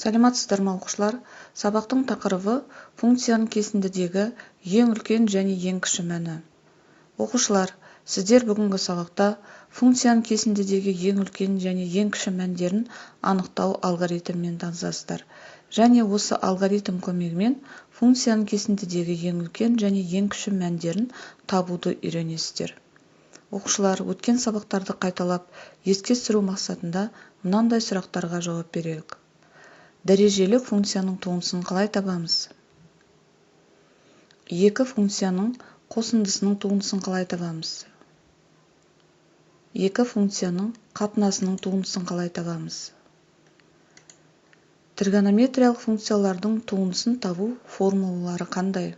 Саламатсыздар ма оқушылар? Сабақтың тақырыбы функцияның кесіндідегі ең үлкен және ең кіші мәні. Оқушылар, сіздер бүгінгі сабақта функцияның кесіндідегі ең үлкен және ең кіші мәндерін анықтау алгоритмімен танысасыздар. Және осы алгоритм көмегімен функцияның кесіндідегі ең үлкен және ең кіші мәндерін табуды үйренесіздер. Оқушылар, өткен сабақтарды қайталап еске түсіру мақсатында мынандай сұрақтарға жауап берелік. Дәрежелік функцияның туындысын қалай табамыз? Екі функцияның қосындысының туындысын қалай табамыз? Екі функцияның қатынасының туындысын қалай табамыз? Тригонометриялық функциялардың туындысын табу формулалары қандай?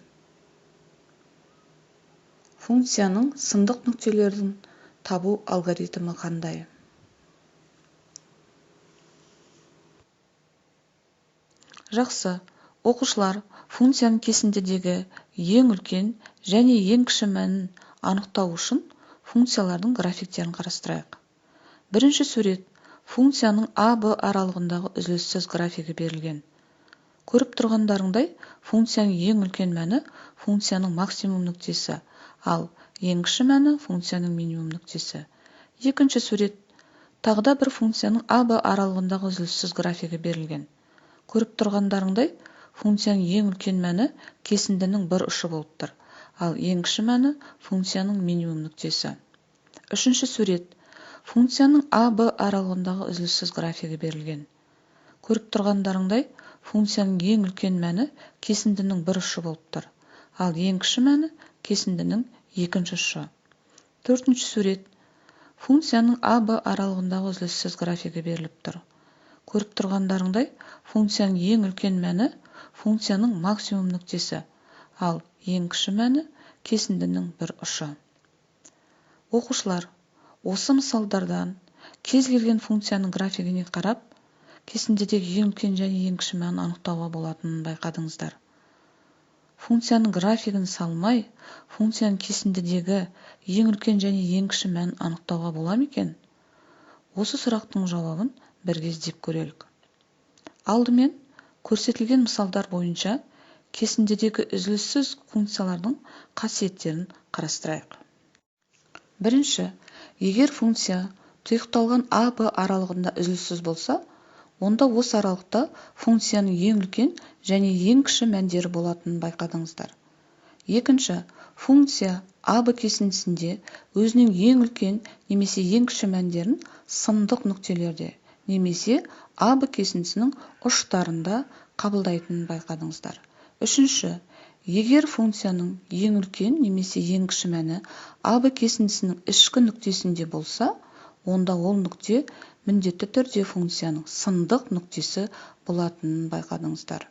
Функцияның сандық нүктелерін табу алгоритмі қандай? Жақсы, оқушылар, функцияның кесіндідегі ең үлкен және ең кіші мәнін анықтау үшін функциялардың графиктерін қарастырайық. Бірінші сурет, функцияның А-Б аралығындағы үзіліссіз графигі берілген. Көріп тұрғандарыңдай, функцияның ең үлкен мәні функцияның максимум нүктесі, ал ең кіші мәні функцияның минимум нүктесі. Екінші сурет, тағы да бір функцияның А-Б аралығындағы үзіліссіз графигі берілген. Көріп тұрғандарыңдай, функцияның ең үлкен мәні кесіндінің бір ұшы болып тұр, ал ең кіші мәні функцияның минимум нүктесі. Үшінші сурет, функцияның А-Б аралығындағы үзіліссіз графигі берілген. Көріп тұрғандарыңдай, функцияның ең үлкен мәні кесіндінің бір ұшы болып тұр, ал ең кіші мәні кесіндінің екінші ұшы. Төртінші сурет, функцияның А-Б аралығындағы үзіліссіз графигі беріліп тұр. Көріп тұрғандарыңдай, функцияның ең үлкен мәні функцияның максимум нүктесі, ал ең кіші мәні кесіндінің бір ұшы. Оқушылар, осы мысалдардан кез келген функцияның графигіне қарап, кесіндідегі ең үлкен және ең кіші мәнін анықтауға болатынын байқадыңыздар. Функцияның графигін салмай, функцияның кесіндідегі ең үлкен және ең кіші мәнін анықтауға бола ма екен? Осы сұрақтың жауабын бірге іздеп көрелік. Алдымен, көрсетілген мысалдар бойынша кесіндідегі үзіліссіз функциялардың қасиеттерін қарастырайық. Бірінші, егер функция тұйықталған А-Б аралығында үзіліссіз болса, онда осы аралықта функцияның ең үлкен және ең кіші мәндері болатынын байқадыңыздар. Екінші, функция А-Б кесіндісінде өзінің ең үлкен немесе ең кіші мәндерін сандық нүктелерде немесе А-Б кесіндісінің ұштарында қабылдайтынын байқадыңыздар. Үшінші, егер функцияның ең үлкен немесе ең кіші мәні А-Б кесіндісінің ішкі нүктесінде болса, онда ол нүкте міндетті түрде функцияның сандық нүктесі болатынын байқадыңыздар.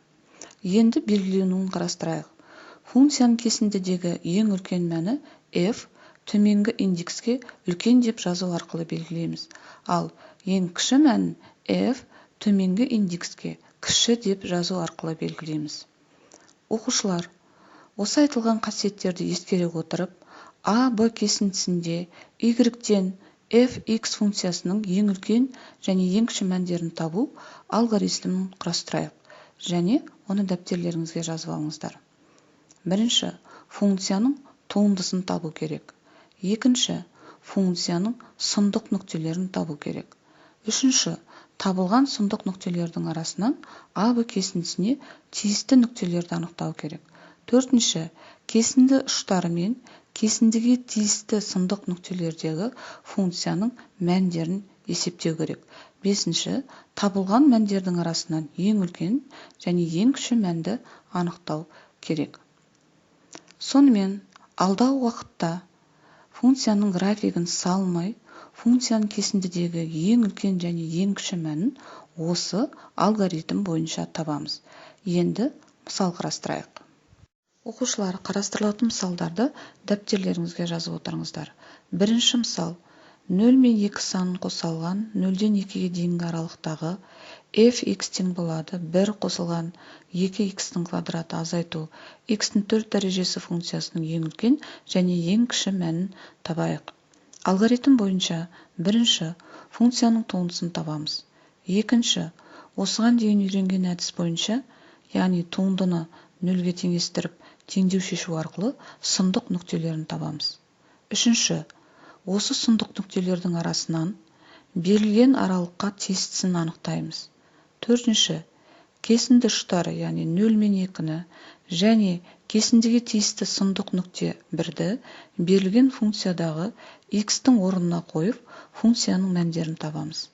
Енді белгіленуін қарастырайық. Функцияның кесіндідегі ең үлкен мәні f төменгі индекске үлкен деп жазу арқылы белгілейміз, ал ең кіші мәнін f төменгі индекске кіші деп жазу арқылы белгілейміз. Оқушылар, осы айтылған қасиеттерді ескере отырып, А-Б кесіндісінде y-тен fx функциясының ең үлкен және ең кіші мәндерін табу алгоритмін құрастырайық және оны дәптерлеріңізге жазып алыңыздар. Бірінші, функцияның туындысын табу керек. Екінші, функцияның сандық нүктелерін табу керек. Үшінші, табылған сандық нүктелердің арасынан А-Б кесіндісіне тиісті нүктелерді анықтау керек. Төртінші, кесінді ұштары мен кесіндіге тиісті сандық нүктелердегі функцияның мәндерін есептеу керек. Бесінші, табылған мәндердің арасынан ең үлкен және ең кіші мәнді анықтау керек. Сонымен, алдағы уақытта функцияның графигін салмай, функцияның кесіндідегі ең үлкен және ең кіші мәнін осы алгоритм бойынша табамыз. Енді мысал қарастырайық. Оқушылар, қарастырылатын мысалдарды дәптерлеріңізге жазып отырыңыздар. Бірінші мысал, 0 мен 2 санын қоса алған 0-ден 2-ге дейінгі аралықтағы fx тең болады 1 қосылған 2x-тің квадраты азайту x-тің 4 дәрежесі функциясының ең үлкен және ең кіші мәнін табайық. Алгоритм бойынша бірінші функцияның туындысын табамыз. Екінші, Осыған дейін үйренген әдіс бойынша, яғни туындыны нөлге теңестіріп, теңдеу шешу арқылы сындық нүктелерін табамыз. Үшінші, осы сындық нүктелердің арасынан берілген аралыққа тиістісін анықтаймыз. Төртінші, кесінді ұштары, яғни 0 мен 2-ні және кесіндіге тиісті сындық нүкте 1-ді берілген функциядағы x-тің орнына қойып, функцияның мәндерін табамыз.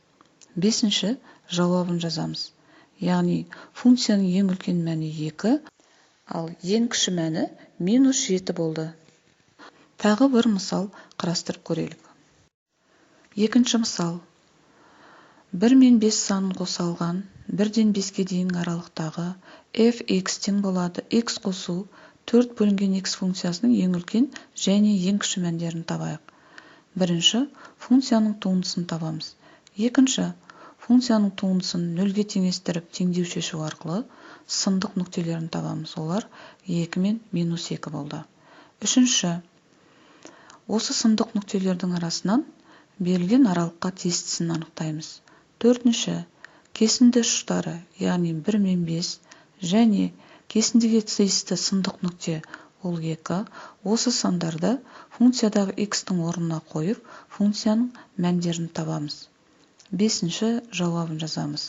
Бесінші, жауабын жазамыз. Яғни функцияның ең үлкен мәні 2, ал ең кіші мәні -7 болды. Тағы бір мысал қарастырып көрелік. Екінші мысал. 1 мен 5 санын қоса алған 1-ден 5-ке дейінгі аралықтағы f(x) тең болады x қосу 4 бөлінген x функциясының ең үлкен және ең кіші мәндерін табайық. Бірінші, функцияның туындысын табамыз. Екінші, функцияның туындысын нөлге теңестіріп, теңдеу шешу арқылы сындық нүктелерін табамыз. Олар 2 мен -2 болды. Үшінші, осы сындық нүктелердің арасынан берілген аралыққа тиістісін анықтаймыз. Төртінші, кесінді ұштары, яғни 1 мен 5 және кесіндіге тиісті сындық нүкте ол 2, осы сандарды функциядағы x-тің орнына қойып, функцияның мәндерін табамыз. Бесінші, жауабын жазамыз.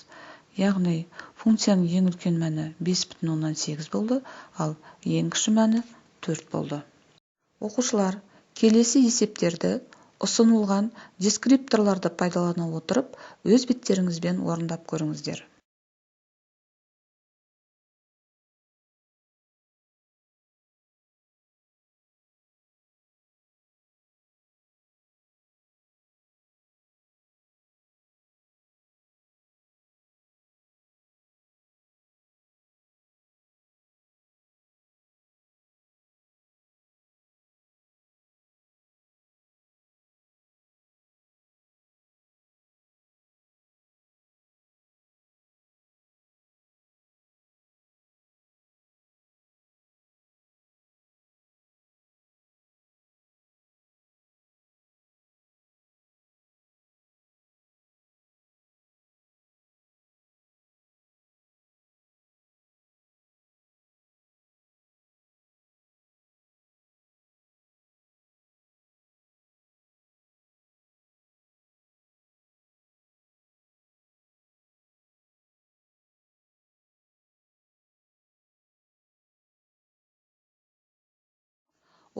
Яғни функцияның ең үлкен мәні 5,8 болды, ал ең кіші мәні 4 болды. Оқушылар, келесі есептерді ұсынылған дескрипторларды пайдалана отырып, өз беттеріңізбен орындап көріңіздер.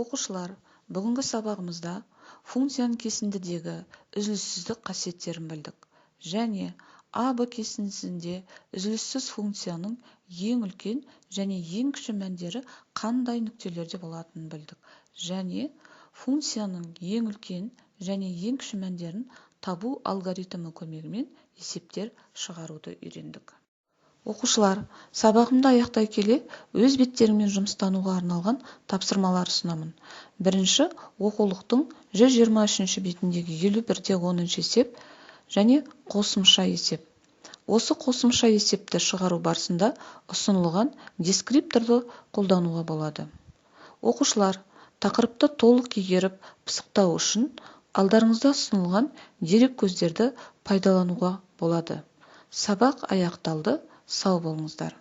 Оқушылар, бүгінгі сабағымызда функцияның кесіндідегі үзіліссіздік қасиеттерін білдік және А-Б кесіндісінде үзіліссіз функцияның ең үлкен және ең кіші мәндері қандай нүктелерде болатынын білдік және функцияның ең үлкен және ең кіші мәндерін табу алгоритмі көмегімен есептер шығаруды үйрендік. Оқушылар, сабағымды аяқтай келе, өз беттеріңмен жұмыстануға арналған тапсырмалар ұсынамын. Бірінші, оқулықтың 123 бетіндегі 51-10 есеп және қосымша есеп. Осы қосымша есепті шығару барысында ұсынылған дескрипторды қолдануға болады. Оқушылар, тақырыпты толық игеріп, пысықтау үшін алдарыңызда ұсынылған дерек көздерді пайдалануға болады. Сабақ аяқталды. Сау болыңыздар.